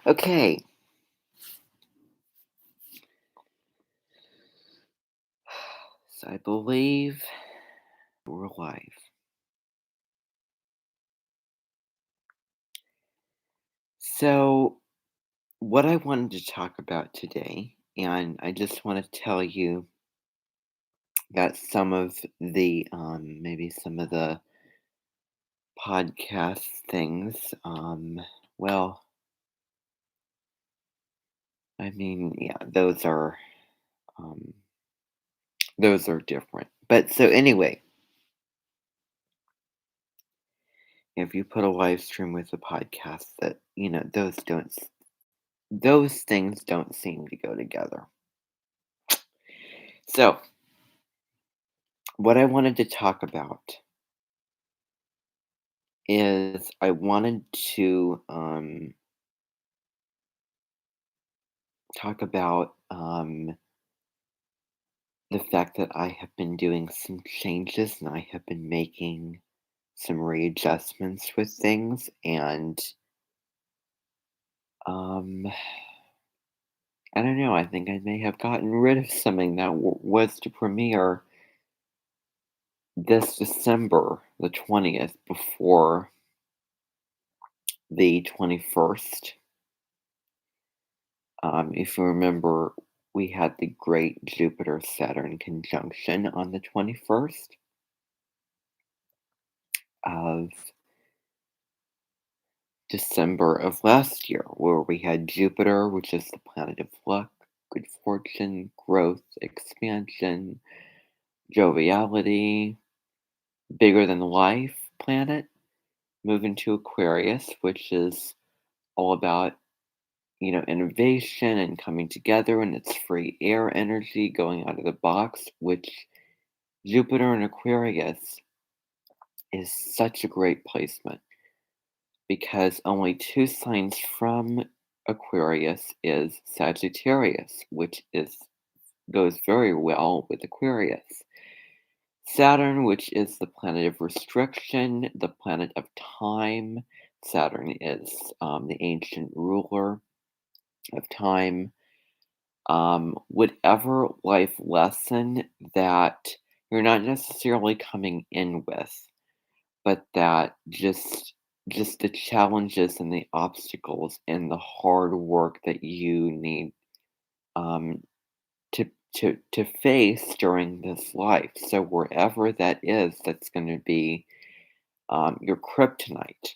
Okay, so I believe we're live. So, what I wanted to talk about today, and I just want to tell you that some of the, maybe some of the podcast things, well, I mean, yeah, um, those are different. But so anyway, if you put a live stream with a podcast, that those things don't seem to go together. So, what I wanted to talk about is I wanted to talk about the fact that I have been doing some changes and I have been making some readjustments with things. And um, I don't know, I think I may have gotten rid of something that was to premiere this December, the 20th, before the 21st. If you remember, we had the great Jupiter Saturn conjunction on the 21st of December of last year, where we had Jupiter, which is the planet of luck, good fortune, growth, expansion, joviality, bigger than life planet, move into Aquarius, which is all about innovation and coming together, and it's free air energy going out of the box, which Jupiter in Aquarius is such a great placement because only two signs from Aquarius is Sagittarius, which is goes very well with Aquarius. Saturn, which is the planet of restriction, the planet of time. Saturn is the ancient ruler of time. Whatever life lesson that you're not necessarily coming in with, but that just the challenges and the obstacles and the hard work that you need um, to face during this life. So wherever that is, that's going to be your kryptonite.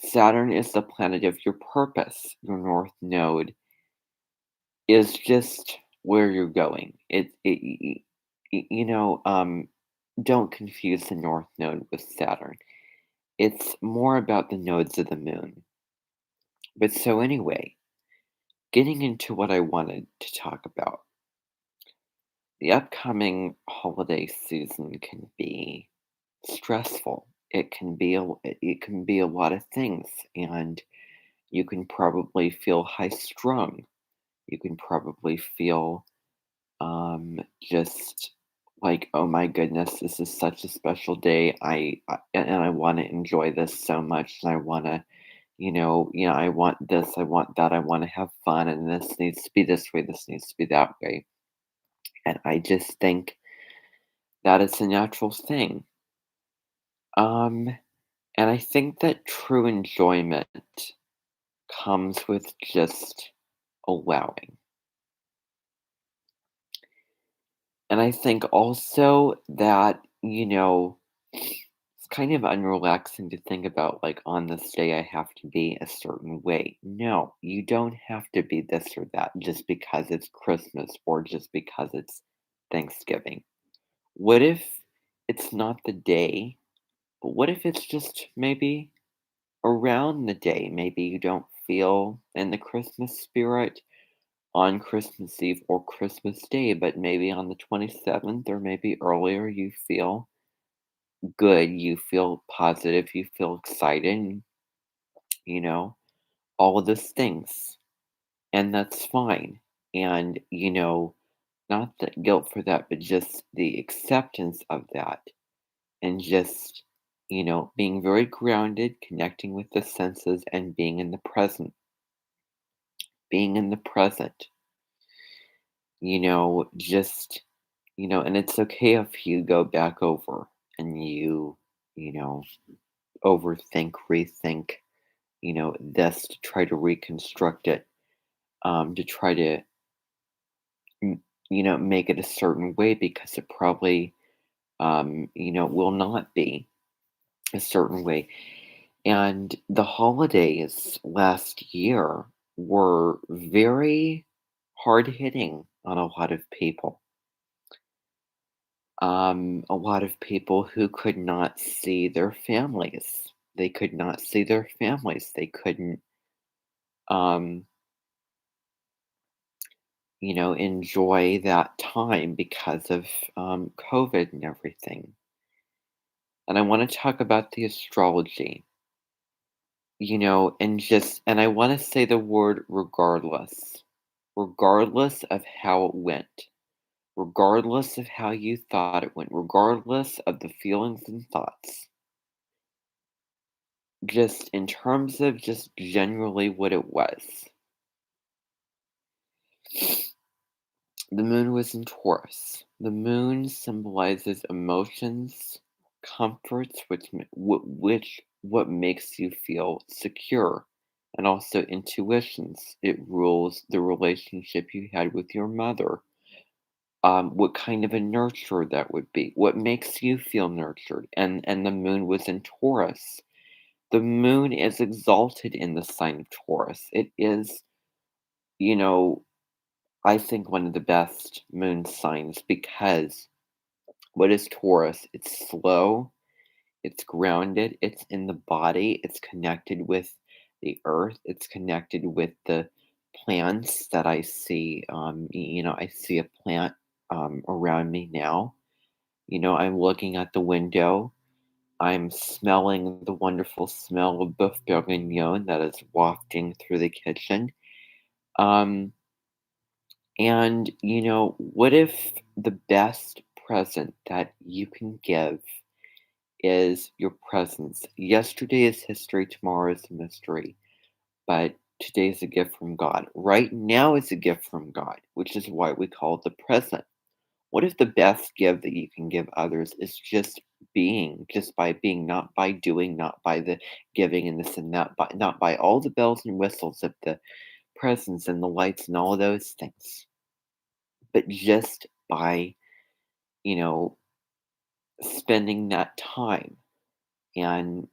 Saturn is the planet of your purpose. Your north node is just where you're going. Don't confuse the north node with Saturn. It's more about the nodes of the moon. But so anyway, getting into what I wanted to talk about. The upcoming holiday season can be stressful. It can be a lot of things, and you can probably feel high strung. You can probably feel just like, oh my goodness, this is such a special day. And I want to enjoy this so much, and I want to I want this, I want that, I want to have fun, and this needs to be this way, this needs to be that way. And I just think that it's a natural thing. Um, and I think that true enjoyment comes with just allowing. And I think also that, it's kind of unrelaxing to think about, like, on this day I have to be a certain way. No, you don't have to be this or that just because it's Christmas or just because it's Thanksgiving. What if it's not the day, but what if it's just maybe around the day? Maybe you don't feel in the Christmas spirit on Christmas Eve or Christmas Day, but maybe on the 27th or maybe earlier you feel good, you feel positive, you feel excited, you know, all of those things. And that's fine. And, not the guilt for that, but just the acceptance of that. And just, being very grounded, connecting with the senses, and being in the present. being in the present, just, and it's okay if you go back over and you know, overthink, rethink, this to try to reconstruct it, to try to, m- make it a certain way because it probably, will not be a certain way. And the holidays last year were very hard hitting on a lot of people. A lot of people who could not see their families. They could not see their families. They couldn't, um, enjoy that time because of COVID and everything. And I want to talk about the astrology, and I want to say the word regardless, regardless of how it went, regardless of how you thought it went, regardless of the feelings and thoughts, just in terms of just generally what it was. The moon was in Taurus. The moon symbolizes emotions, comforts, which what makes you feel secure, and also intuitions. It rules the relationship you had with your mother. What kind of a nurturer that would be? What makes you feel nurtured? And the moon was in Taurus. The moon is exalted in the sign of Taurus. It is, you know, I think one of the best moon signs because what is Taurus? It's slow, it's grounded, it's in the body, it's connected with the earth, it's connected with the plants that I see. I see a plant around me now. I'm looking at the window. I'm smelling the wonderful smell of boeuf bourguignon that is wafting through the kitchen. Um, And, what if the best present that you can give is your presence? Yesterday is history, tomorrow is a mystery, but today is a gift from God. Right now is a gift from God, which is why we call it the present. What if the best gift that you can give others is just being, just by being, not by doing, not by the giving and this and that, not by all the bells and whistles of the presents and the lights and all of those things, but just by you know, spending that time and,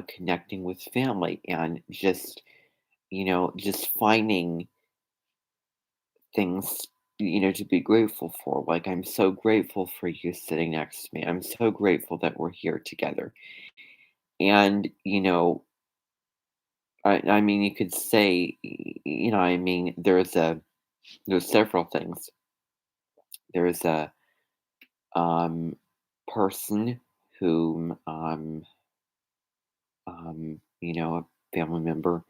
connecting with family and just finding things, to be grateful for. Like, I'm so grateful for you sitting next to me. I'm so grateful that we're here together. And, I mean, you could say, there's several things. There's a person whom, a family member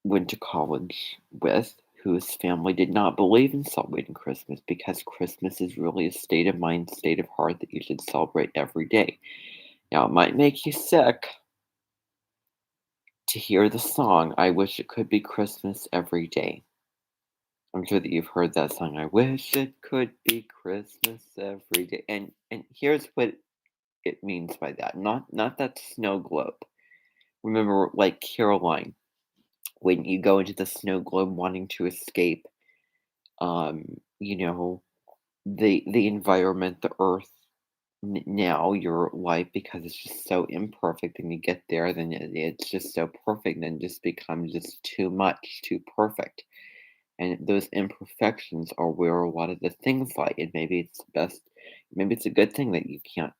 went to college with whose family did not believe in celebrating Christmas because Christmas is really a state of mind, state of heart that you should celebrate every day. Now, it might make you sick to hear the song, I Wish It Could Be Christmas Every Day. I'm sure that you've heard that song, I wish it could be Christmas every day. And here's what it means by that. Not that snow globe. Remember, like Caroline, when you go into the snow globe wanting to escape, um, you know, the environment, the earth, now your life, because it's just so imperfect, and you get there, then it's just so perfect, and just becomes just too much, too perfect. And those imperfections are where a lot of the things lie. And maybe it's a good thing that you can't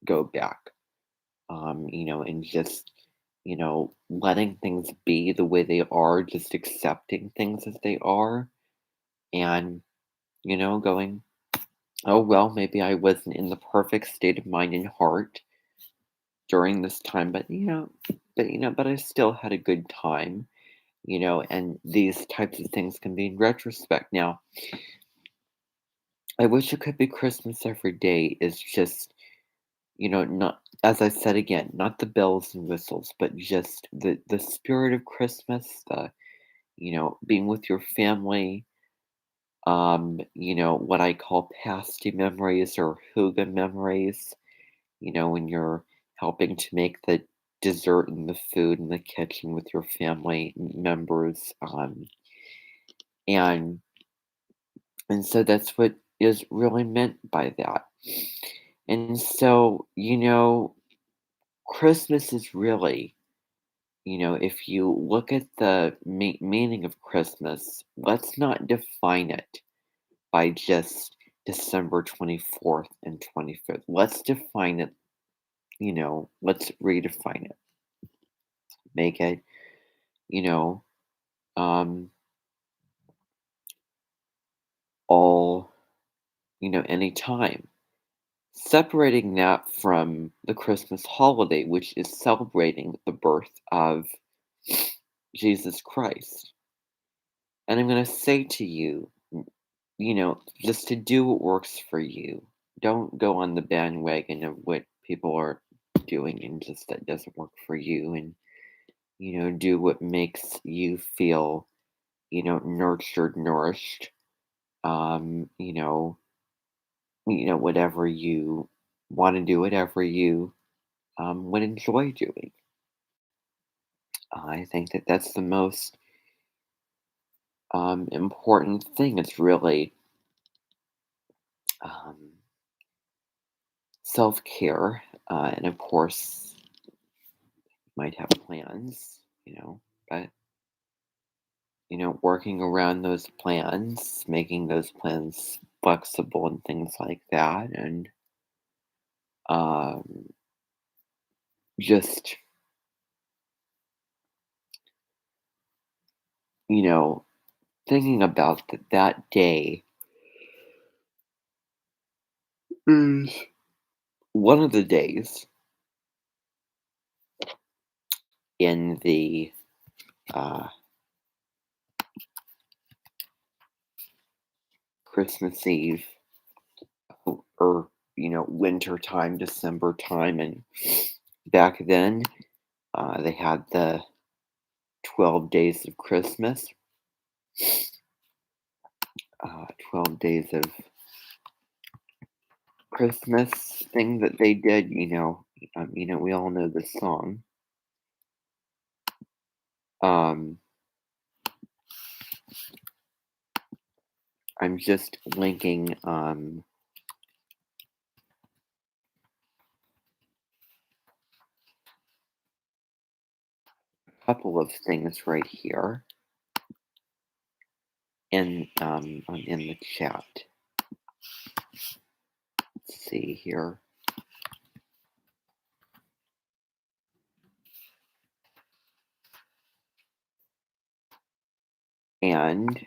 go back. And just letting things be the way they are, just accepting things as they are, and going, oh, well, maybe I wasn't in the perfect state of mind and heart during this time, but I still had a good time, and these types of things can be in retrospect. Now, I wish it could be Christmas every day is just, not, as I said again, not the bells and whistles, but just the spirit of Christmas, being with your family, what I call pasty memories or hygge memories, when you're helping to make the dessert and the food in the kitchen with your family members. And and so that's what is really meant by that. And so, Christmas is really, if you look at the meaning of Christmas, let's not define it by just December 24th and 25th. Let's define it, let's redefine it. Make it, you know, um, all, anytime. Separating that from the Christmas holiday, which is celebrating the birth of Jesus Christ. And I'm going to say to you, just to do what works for you. Don't go on the bandwagon of what people are doing and just that doesn't work for you. And, do what makes you feel, nurtured, nourished. Um, you know, whatever you want to do, whatever you would enjoy doing. I think that that's the most important thing. It's really um, self care. And of course, might have plans, but, working around those plans, making those plans flexible and things like that. And um, just, you know, thinking about that day is one of the days in the uh, Christmas Eve or, winter time, December time. And back then, they had the 12 days of Christmas, 12 days of Christmas thing that they did, we all know the song. Um, I'm just linking a couple of things right here in the chat. Let's see here. And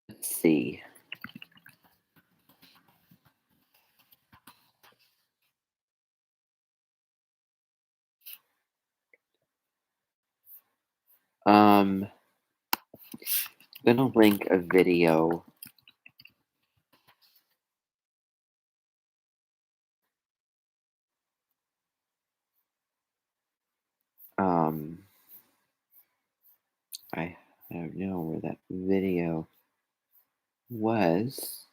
let's see. I'm gonna link a video. Um, I don't know where that video was.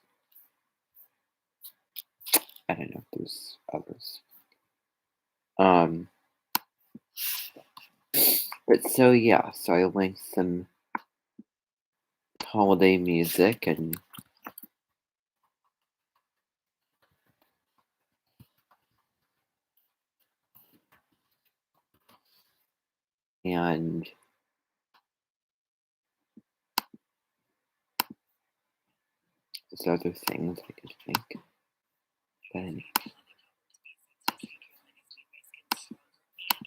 I don't know if there's others. Um, but so yeah, so I linked some holiday music and there's other things I could think. But anyway.